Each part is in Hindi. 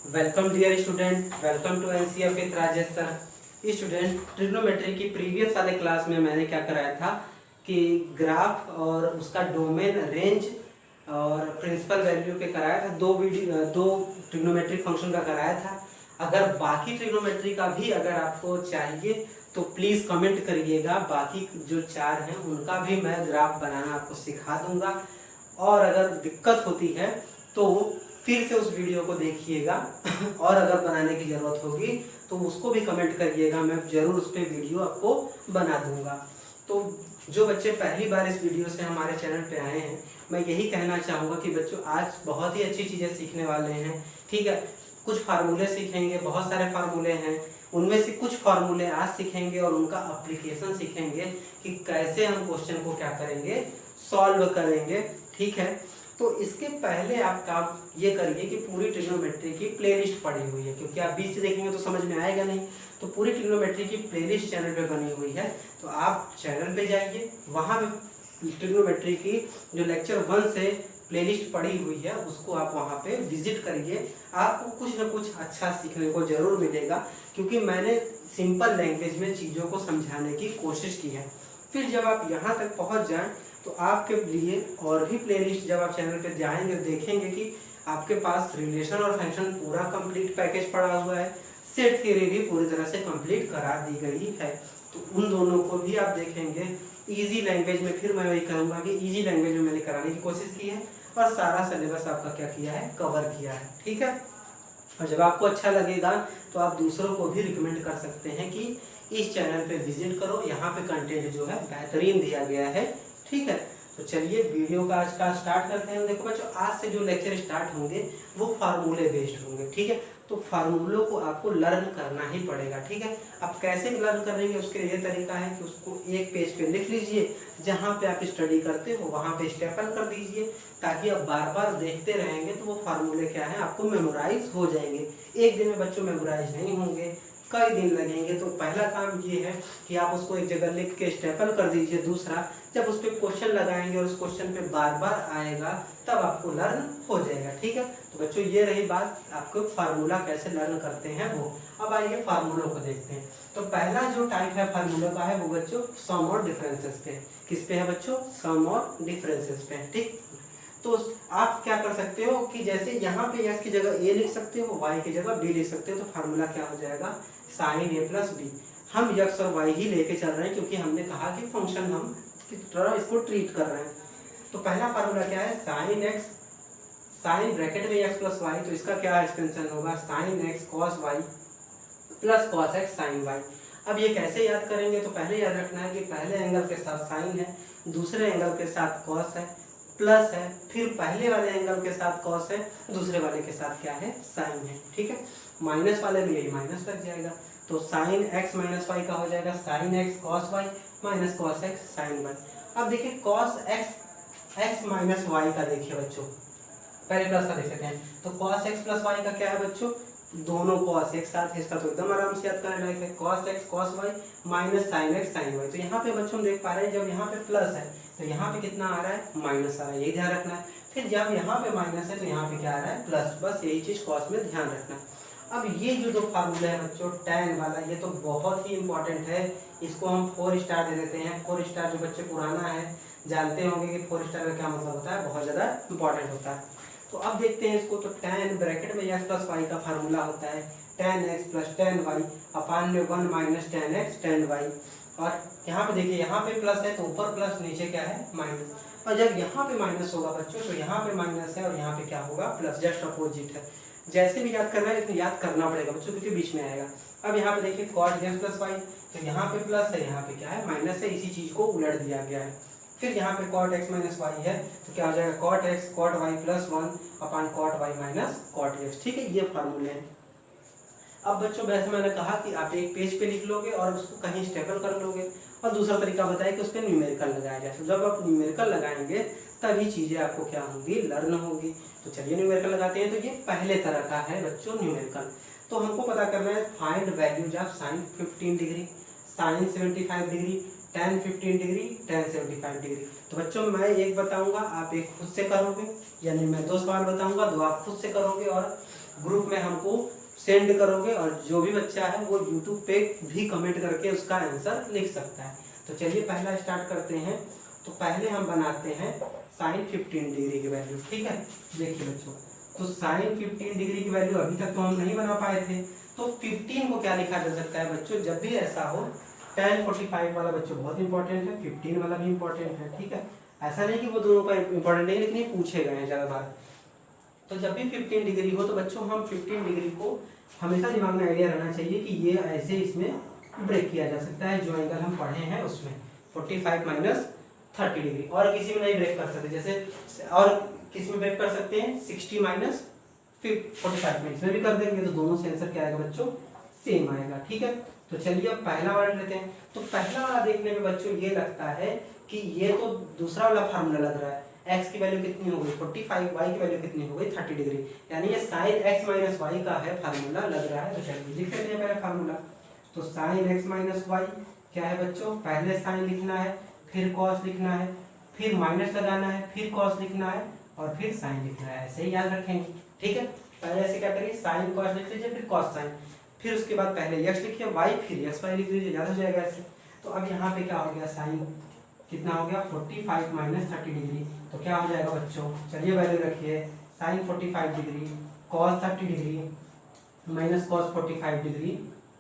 Welcome dear student, welcome to NCF with Rajesh sir. Student, trigonometry की प्रीवियस वाले क्लास में मैंने क्या कराया था कि ग्राफ और उसका डोमेन, रेंज और प्रिंसिपल वैल्यू पे कराया था। दो ट्रिग्नोमेट्रिक फंक्शन का कराया था। अगर बाकी ट्रिग्नोमेट्री का भी अगर आपको चाहिए तो प्लीज़ कमेंट करिएगा। बाकी जो चार हैं उनका भी मैं ग्राफ बनाना आपको सिखा दूंगा। और अगर दिक्कत होती है तो फिर से उस वीडियो को देखिएगा और अगर बनाने की ज़रूरत होगी तो उसको भी कमेंट करिएगा, मैं ज़रूर उस पर वीडियो आपको बना दूंगा। तो जो बच्चे पहली बार इस वीडियो से हमारे चैनल पे आए हैं, मैं यही कहना चाहूँगा कि बच्चों आज बहुत ही अच्छी चीज़ें सीखने वाले हैं। ठीक है, कुछ फार्मूले सीखेंगे, बहुत सारे फार्मूले हैं, उनमें से कुछ फार्मूले आज सीखेंगे और उनका अप्लीकेशन सीखेंगे कि कैसे हम क्वेश्चन को क्या करेंगे, सॉल्व करेंगे। ठीक है, तो इसके पहले आप काम ये करिए कि पूरी ट्रिग्नोमेट्री की प्लेलिस्ट पड़ी हुई है, क्योंकि आप बीच से देखेंगे तो समझ में आएगा नहीं। तो पूरी ट्रिग्नोमेट्री की प्लेलिस्ट चैनल पे बनी हुई है, तो आप चैनल पे जाइए, वहाँ पे ट्रिग्नोमेट्री की जो लेक्चर 1 से प्लेलिस्ट पड़ी हुई है उसको आप वहाँ पे विजिट करिए। आपको कुछ ना कुछ अच्छा सीखने को ज़रूर मिलेगा, क्योंकि मैंने सिंपल लैंग्वेज में चीज़ों को समझाने की कोशिश की है। फिर जब आप यहाँ तक पहुँच जाएँ तो आपके लिए और भी प्लेलिस्ट जब आप चैनल पे जाएंगे देखेंगे कि आपके पास रिलेशन और फंक्शन पूरा कंप्लीट पैकेज पड़ा हुआ है, सेट थ्योरी भी पूरी तरह से कंप्लीट करा दी गई है। तो उन दोनों को भी आप देखेंगे इजी लैंग्वेज में। फिर मैं वही कहूँगा कि इजी लैंग्वेज में मैंने कराने की कोशिश की है और सारा सिलेबस आपका क्या किया है, कवर किया है। ठीक है, और जब आपको अच्छा लगेगा तो आप दूसरों को भी रिकमेंड कर सकते हैं कि इस चैनल पे विजिट करो, यहाँ पे कंटेंट जो है बेहतरीन दिया गया है। ठीक है, तो चलिए वीडियो का आज का स्टार्ट करते हैं। देखो बच्चों, आज से जो लेक्चर स्टार्ट होंगे वो फार्मूले बेस्ड होंगे। ठीक है, तो फार्मूलों को आपको लर्न करना ही पड़ेगा। ठीक है, आप कैसे लर्न करेंगे उसके ये तरीका है कि उसको एक पेज पे लिख लीजिए, जहाँ पे आप स्टडी करते हो वहाँ पे स्टेपल कर दीजिए, ताकि आप बार बार देखते रहेंगे तो वो फार्मूले क्या है आपको मेमोराइज हो जाएंगे। एक दिन में बच्चों मेमोराइज नहीं होंगे, कई दिन लगेंगे। तो पहला काम ये है कि आप उसको एक जगह लिख के स्टेपल कर दीजिए। दूसरा, जब उस पर क्वेश्चन लगाएंगे और उस क्वेश्चन पे बार बार आएगा तब आपको लर्न हो जाएगा। ठीक है, तो बच्चों ये रही बात, आपको फार्मूला कैसे लर्न करते हैं वो। अब आइए फार्मूलों को देखते हैं। तो पहला जो टाइप है फार्मूला का है वो बच्चों सम और डिफरेंसेस पे। किस पे है बच्चों? सम और डिफरेंसेस पे। ठीक, तो आप क्या कर सकते हो कि जैसे यहाँ पे x की जगह a लिख सकते हो, y की जगह b लिख सकते हो। तो फार्मूला क्या हो जाएगा? Sine a plus B. हम x और y ही लेके चल रहे हैं, क्योंकि हमने कहा कि फंक्शन हम की तरह इसको ट्रीट कर रहे हैं। तो पहला फार्मूला क्या है? साइन x, साइन ब्रैकेट में x प्लस वाई, तो इसका क्या एक्सपेंशन होगा? Sine x cos y plus cos x sine y। अब ये कैसे याद करेंगे? तो पहले याद रखना है कि पहले एंगल के साथ साइन है, दूसरे एंगल के साथ कॉस है, प्लस है, फिर पहले वाले एंगल के साथ कॉस है, दूसरे वाले के साथ क्या है? साइन है। ठीक है, माइनस वाले में यही माइनस लग जाएगा, तो साइन एक्स माइनस वाई का हो जाएगा sine X cos Y minus cos X sine Y. अब देखिए cos X X minus Y का देखिए बच्चों, पहले प्लस का देख लेते हैं। तो कॉस एक्स प्लस वाई का क्या है बच्चों? दोनों कॉस एक साथ है, इसका तो एकदम आराम से याद करने लायक है। Cos X cos Y minus sine X sine Y. तो यहाँ पे बच्चों हम देख पा रहे हैं जब यहाँ पे प्लस है तो यहाँ पे कितना आ रहा है? माइनस आ रहा है, यही ध्यान रखना है। फिर जब यहाँ पे माइनस है तो यहाँ पे क्या आ रहा है? प्लस। बस यही चीज कॉस में ध्यान रखना है। अब ये जो दो फार्मूला है बच्चों, tan वाला, ये तो बहुत ही इंपॉर्टेंट है। इसको हम 4 स्टार दे देते हैं। 4 स्टार जो बच्चे पुराना है जानते होंगे कि 4 स्टार का क्या मतलब होता है, बहुत ज़्यादा इंपॉर्टेंट होता है। तो अब देखते हैं इसको। तो tan ब्रैकेट में x प्लस वाई का फार्मूला होता है tan x plus tan y अपान में 1 minus tan x tan y। और यहाँ पे देखिए, यहाँ पे प्लस है तो ऊपर प्लस, नीचे क्या है? माइनस। और जब यहाँ पे माइनस होगा बच्चों तो यहाँ पे माइनस है और यहाँ पे क्या होगा? प्लस। जस्ट अपोजिट है। जैसे भी याद करना है लेकिन याद करना पड़ेगा बच्चों, क्योंकि बीच में आएगा। अब यहाँ पे देखिए cot x प्लस वाई, तो यहाँ पे प्लस है, यहाँ पे क्या है? माइनस है। इसी चीज को उलट दिया गया है। फिर यहाँ पे cot x माइनस वाई है तो क्या हो जाएगा? cot x cot y plus 1 अपान cot y minus cot x। ठीक है, ये फार्मूले हैं। अब बच्चों वैसे मैंने कहा कि आप एक पेज पे लिख लोगे और उसको कहीं स्टेपल कर लोगे, और दूसरा तरीका बताया कि उस पर न्यूमेरिकल लगाया जाए। तो जब आप न्यूमेरिकल लगाएंगे तभी चीज़ें आपको क्या होंगी? लर्न होगी। तो चलिए न्यूमेरिकल लगाते हैं। तो ये पहले तरह का है बच्चों न्यूमेरिकल। तो हमको पता करना है find values of sine 15 degree, sine 75 degree, tan 15 degree, tan 75 degree. तो बच्चों मैं एक बताऊंगा, आप एक खुद से करोगे, यानी मैं 2 सवाल बताऊंगा, 2 आप खुद से करोगे और ग्रुप में हमको सेंड करोगे और जो भी बच्चा है वो यूट्यूब पे भी कमेंट करके उसका आंसर लिख सकता है। तो चलिए पहला स्टार्ट करते हैं। तो पहले हम बनाते हैं साइन 15 डिग्री की वैल्यू, ठीक है। देखिए बच्चों, तो साइन 15 डिग्री की वैल्यू अभी तक तो हम नहीं बना पाए थे, तो 15 को क्या लिखा जा सकता है बच्चों, जब भी ऐसा हो tan 45 वाला बच्चों बहुत इंपॉर्टेंट है, 15 वाला भी इंपॉर्टेंट है, ठीक है। ऐसा नहीं कि वो दोनों का इंपॉर्टेंट नहीं, लेकिन ये पूछे गए हैं ज़्यादा बार। तो जब भी 15 डिग्री हो तो बच्चों हम 15 डिग्री को हमेशा दिमाग में आइडिया रहना चाहिए कि ये ऐसे इसमें ब्रेक किया जा सकता है, जो एंगल हम पढ़े हैं उसमें 45 माइनस 30 डिग्री, और किसी में नहीं ब्रेक कर सकते। जैसे और किस में ब्रेक कर सकते हैं, 60 माइनस 45 में, इसमें भी कर देंगे तो दोनों से आंसर क्या आएगा बच्चों, सेम आएगा, ठीक है। तो चलिए अब पहला वाला लेते हैं। तो पहला वाला देखने में बच्चों ये लगता है कि ये तो दूसरा वाला फार्मूला लग रहा है। x की वैल्यू कितनी हो गई 45, y की वैल्यू कितनी हो गई 30 डिग्री, यानी ये साइन x माइनस वाई का है फार्मूला लग रहा है। तो चलिए लिख लेते हैं पहले फार्मूला। तो साइन x माइनस वाई क्या है बच्चों, पहले साइन लिखना है, फिर कॉस लिखना है, फिर माइनस लगाना है, फिर कॉस लिखना है और फिर साइन लिखना है, ऐसे ही याद रखेंगे, ठीक है। पहले ऐसे क्या करिए, साइन कॉस लिख लीजिए, फिर कॉस साइन, फिर उसके बाद पहले x लिखिए y, फिर x y लिख लीजिए, याद हो जाएगा ऐसे। तो अब यहाँ पे क्या हो गया, साइन कितना हो गया 45 माइनस 30 डिग्री, तो क्या हो जाएगा बच्चों, चलिए वैल्यू रखिए, sine 45 degree cos 30 degree minus cos 45 degree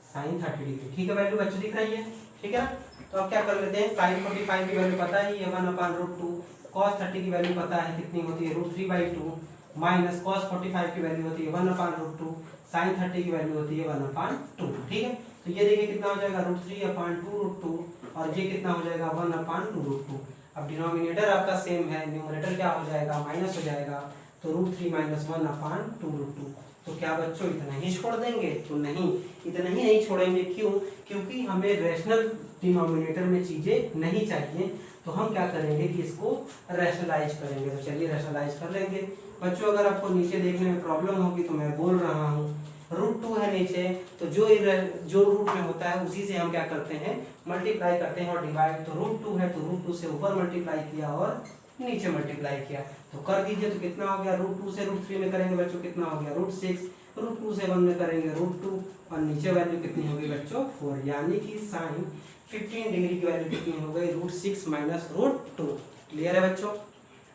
sine 30 degree, ठीक है। वैल्यू बच्चों दिख रही है, ठीक है ना। तो अब क्या कर लेते हैं, साइन 45 की वैल्यू पता ही है 1/√2, कॉस 30 की वैल्यू पता है कितनी होती है √3/2, माइनस कॉस 45 की वैल्यू होती है 1/√2, साइन 30 की वैल्यू होती है 1/2, ठीक है। तो ये देखिए कितना हो जाएगा √3/2√2 और ये कितना हो जाएगा 1/2√2। अब डिनोमिनेटर आपका सेम है, न्यूमरेटर क्या हो जाएगा माइनस हो जाएगा, तो √3 माइनस 1/2√2। तो क्या बच्चों इतना ही छोड़ देंगे, तो नहीं, इतना ही नहीं छोड़ेंगे, क्यों, क्योंकि हमें रैशनल डिनोमिनेटर में चीजें नहीं चाहिए। तो हम क्या करेंगे कि इसको रैशनलाइज करेंगे। तो चलिए रैशनलाइज कर लेंगे बच्चों। अगर आपको नीचे देखने में प्रॉब्लम होगी तो मैं बोल रहा हूँ, √2 है नीचे, तो जो रूट में होता है उसी से हम क्या करते हैं मल्टीप्लाई करते हैं और डिवाइड। तो √2 है तो √2 से ऊपर मल्टीप्लाई किया और नीचे मल्टीप्लाई किया, तो कर दीजिए। तो कितना हो गया, √2 से √3 में करेंगे बच्चों कितना हो गया √6, √2 से 1 में करेंगे √2 और नीचे वैल्यू कितनी होगी बच्चों 4, यानी कि साइन 15 डिग्री की वैल्यू कितनी हो गई √6 माइनस √2। क्लियर है बच्चों।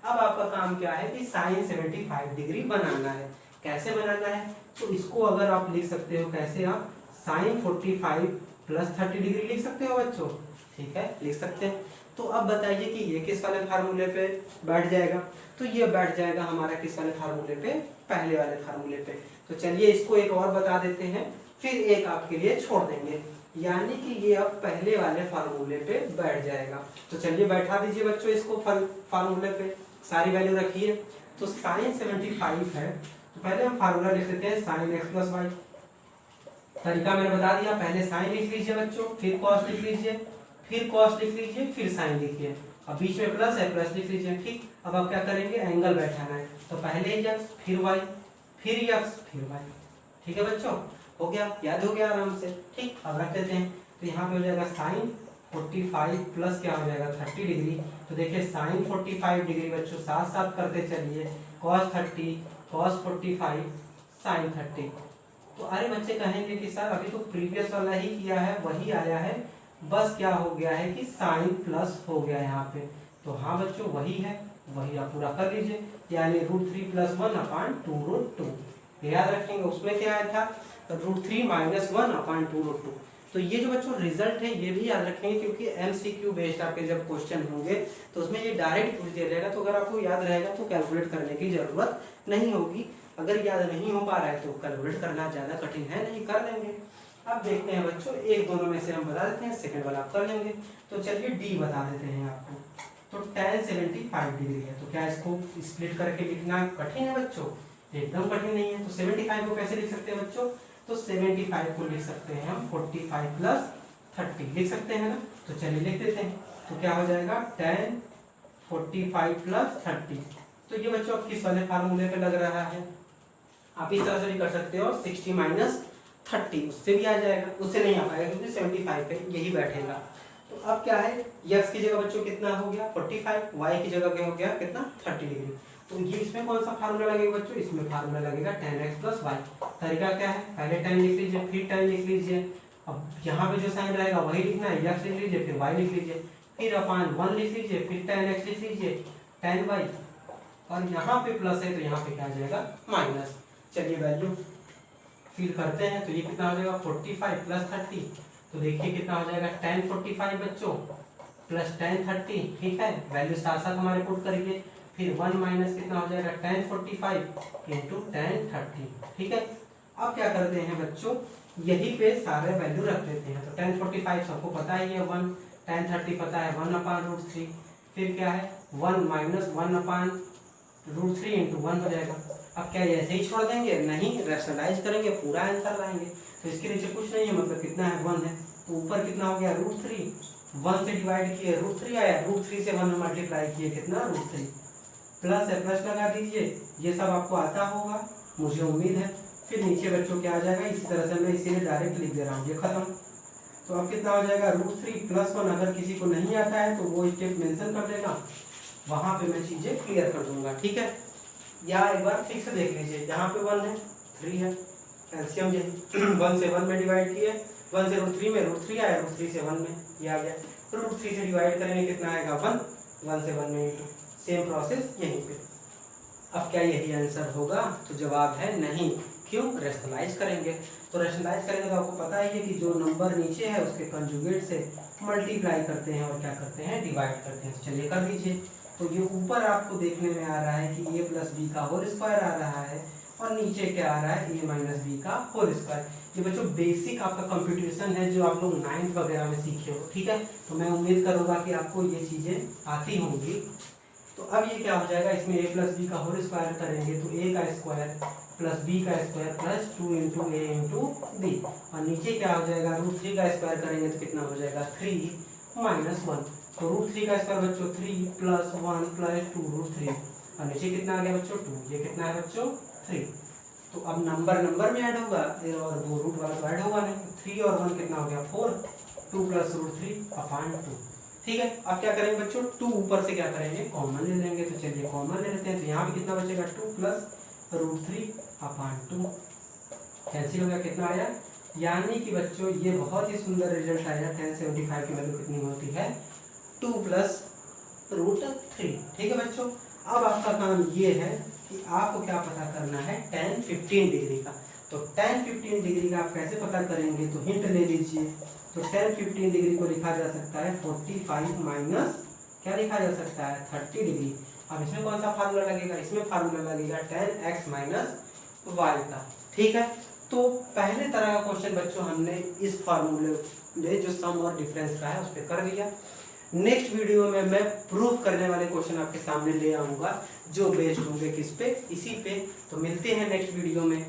अब आपका काम क्या है कि साइन 75 डिग्री बनाना है। कैसे बनाना है, तो इसको अगर आप लिख सकते हो कैसे, आप साइन 45 प्लस 30 डिग्री लिख सकते हो बच्चों, ठीक है लिख सकते हैं। तो अब बताइए कि ये किस वाले फार्मूले पे बैठ जाएगा, तो ये बैठ जाएगा हमारा किस वाले फार्मूले पे, पहले वाले फार्मूले पे। तो चलिए इसको एक और बता देते हैं, फिर एक आपके लिए छोड़ देंगे, यानी कि ये अब पहले वाले फार्मूले पे बैठ जाएगा। तो चलिए बैठा दीजिए बच्चों इसको फार्मूले पे, सारी वैल्यू रखिए। तो साइन 75 है, तो पहले हम फार्मूला लिख लेते हैं साइन x प्लस वाई। तरीका मैंने बता दिया, पहले साइन लिख लीजिए बच्चों, फिर कॉस लिख लीजिए, फिर कॉस लिख लीजिए, फिर साइन लिखिए, अब बीच में प्लस है प्लस लिख लीजिए, ठीक। अब आप क्या करेंगे, एंगल बैठाना है, तो पहले x फिर y फिर x फिर y, ठीक है बच्चों, हो गया, याद हो गया आराम से, ठीक। अब रख देते हैं, तो यहाँ पे हो जाएगा साइन 45 प्लस क्या हो जाएगा 30 डिग्री। तो देखिए साइन 45 डिग्री बच्चों साथ साथ करते चलिए, cos 30 cos 45 साइन 30। तो अरे बच्चे कहेंगे कि सर अभी तो प्रीवियस वाला ही किया है वही आया है, बस क्या हो गया है कि साइन प्लस हो गया यहाँ पे। तो हाँ बच्चों वही है, वही आप पूरा कर लीजिए, यानी √3 प्लस 1/2√2। याद रखेंगे उसमें क्या आया था, √3 माइनस 1/2√2। तो ये जो बच्चों रिजल्ट है ये भी याद रखेंगे, क्योंकि MCQ बेस्ड आपके जब क्वेश्चन होंगे तो उसमें ये डायरेक्ट पूछ दिया जाएगा। तो अगर आपको याद रहेगा तो कैलकुलेट करने की जरूरत नहीं होगी, अगर याद नहीं हो पा रहा है तो कैलकुलेट करना ज़्यादा कठिन है नहीं, कर लेंगे। अब देखते हैं बच्चों, एक दोनों में से हम बता देते हैं, सेकंड वाला आप कर लेंगे। तो चलिए डी बता देते हैं आपको, तो tan 75 डिग्री है, तो क्या इसको स्प्लिट करके लिखना कठिन है बच्चों, एकदम कठिन नहीं है। तो 75 को कैसे लिख सकते हैं बच्चों, तो 75 को लिख सकते हैं हम 45 प्लस 30 लिख सकते हैं ना। तो चलिए लिख देते हैं, तो क्या हो जाएगा tan 45 प्लस 30। तो ये बच्चों अब किस वाले फार्मूले पे लग रहा है, आप इस तरह से भी कर सकते हो, 60 माइनस 30 उससे भी आ जाएगा, उससे नहीं आ पाएगा क्योंकि 75 पे यही बैठेगा। तो अब क्या है, x की जगह बच्चों कितना हो गया 45, y की जगह क्या हो गया कितना 30 डिग्री। तो ये इसमें कौन सा फार्मूला लगेगा बच्चों, इसमें फार्मूला लगेगा tan x प्लस वाई। तरीका क्या है, पहले tan लिख लीजिए फिर tan लिख लीजिए, अब यहाँ पे जो साइन रहेगा वही लिखना है, x लिख लीजिए फिर y लिख लीजिए, फिर अपान 1 लिख लीजिए फिर tan x लिख लीजिए tan y, और यहाँ पे प्लस है तो यहाँ पे क्या आ जाएगा माइनस। चलिए वैल्यू फिल करते हैं, तो ये कितना हो जाएगा 45 प्लस 30, तो देखिए कितना हो जाएगा tan 45 बच्चों प्लस tan 30, ठीक है, वैल्यू साथ साथ हमारे पुट करिए, फिर 1 माइनस कितना हो जाएगा tan 45 इंटू tan 30, ठीक है। अब क्या करते हैं बच्चों, यही पे सारे वैल्यू रख देते हैं, तो tan 45 सबको पता ही है 1, tan 30 पता है 1/√3, फिर क्या है 1 माइनस 1/√3 इंटू 1 हो जाएगा। अब क्या ऐसे ही छोड़ देंगे, नहीं, रैशनलाइज करेंगे, पूरा आंसर लाएंगे, तो इसके नीचे कुछ नहीं है, मतलब कितना है 1 है, तो ऊपर कितना हो गया √3, 1 से डिवाइड किए √3 आया, √3 से 1 में मल्टीप्लाई किए कितना √3, प्लस है प्लस लगा दीजिए, ये सब आपको आता होगा मुझे उम्मीद है। फिर नीचे बच्चों क्या आ जाएगा, इसी तरह से मैं इसीलिए डायरेक्ट लिख दे रहा हूँ, ये खत्म। तो अब कितना हो जाएगा √3 प्लस 1, अगर किसी को नहीं आता है तो वो स्टेप मेंशन कर देगा, वहाँ पे मैं चीज़ें क्लियर कर दूंगा, ठीक है। या एक बार ठीक से देख लीजिए, यहाँ पे 1 है 3 है, कैल्शियम ये 1 से 1 में डिवाइड किए, 1 से √3 में √3 आया, √3 से 1 में ये आ गया, √3 से डिवाइड करेंगे कितना आएगा 1 से 1 में इंटू, सेम प्रोसेस यहीं पे। अब क्या यही आंसर होगा, तो जवाब है नहीं, क्यों, रैशनलाइज करेंगे, तो रैशनलाइज करेंगे तो आपको पता ही है कि जो नंबर नीचे है उसके कंजुगेट से मल्टीप्लाई करते हैं और क्या करते हैं डिवाइड करते हैं। चलिए कर दीजिए, तो ये ऊपर आपको देखने में आ रहा है कि a प्लस बी का होल स्क्वायर आ रहा है, और नीचे क्या आ रहा है a माइनस बी का होल स्क्वायर। ये बच्चों बेसिक आपका कंप्यूटेशन है जो आप लोग 9th वगैरह में सीखे हो, ठीक है, तो मैं उम्मीद करूँगा कि आपको ये चीज़ें आती होंगी। तो अब ये क्या हो जाएगा, इसमें a प्लस बी का होल स्क्वायर करेंगे तो a का स्क्वायर प्लस b का स्क्वायर प्लस 2 इंटू ए इंटू बी, और नीचे क्या हो जाएगा √3 का स्क्वायर करेंगे तो कितना हो जाएगा 3 माइनस 1, तो √3 का स्क्वायर बच्चों 3 प्लस 1 प्लस 2 √3, और नीचे कितना आ गया बच्चों 2, ये कितना है बच्चों 3। तो अब नंबर में ऐड होगा और वो रूट वाला तो ऐड होगा नहीं, 3 और 1 कितना हो गया 4, 2 प्लस √3/2, ठीक है। अब क्या करेंगे बच्चों, 2 ऊपर से क्या करेंगे कॉमन ले लेंगे, तो चलिए कॉमन ले लेते हैं, तो यहाँ पे कितना बचेगा 2 प्लस √3/2, कैंसिल हो गया, कितना आया, यानी कि बच्चों ये बहुत ही सुंदर रिजल्ट आया, tan 75 की वैल्यू कितनी होती है 2 प्लस √3, ठीक है बच्चों। अब आपका काम ये है कि आपको क्या पता करना है tan 15 डिग्री का, तो tan 15 डिग्री का आप कैसे पता करेंगे, तो हिंट ले लीजिए, तो tan 15 डिग्री को लिखा जा सकता है 45 माइनस क्या लिखा जा सकता है 30 डिग्री। अब इसमें कौन सा फार्मूला लगेगा, इसमें फार्मूला लगेगा tan x माइनस वाई का, ठीक है। तो पहले तरह का क्वेश्चन बच्चों हमने इस फार्मूले जो सम और डिफरेंस का है उस पर कर दिया। नेक्स्ट वीडियो में मैं प्रूफ करने वाले क्वेश्चन आपके सामने ले आऊँगा जो बेस्ड होंगे किस पे, इसी पे। तो मिलते हैं नेक्स्ट वीडियो में।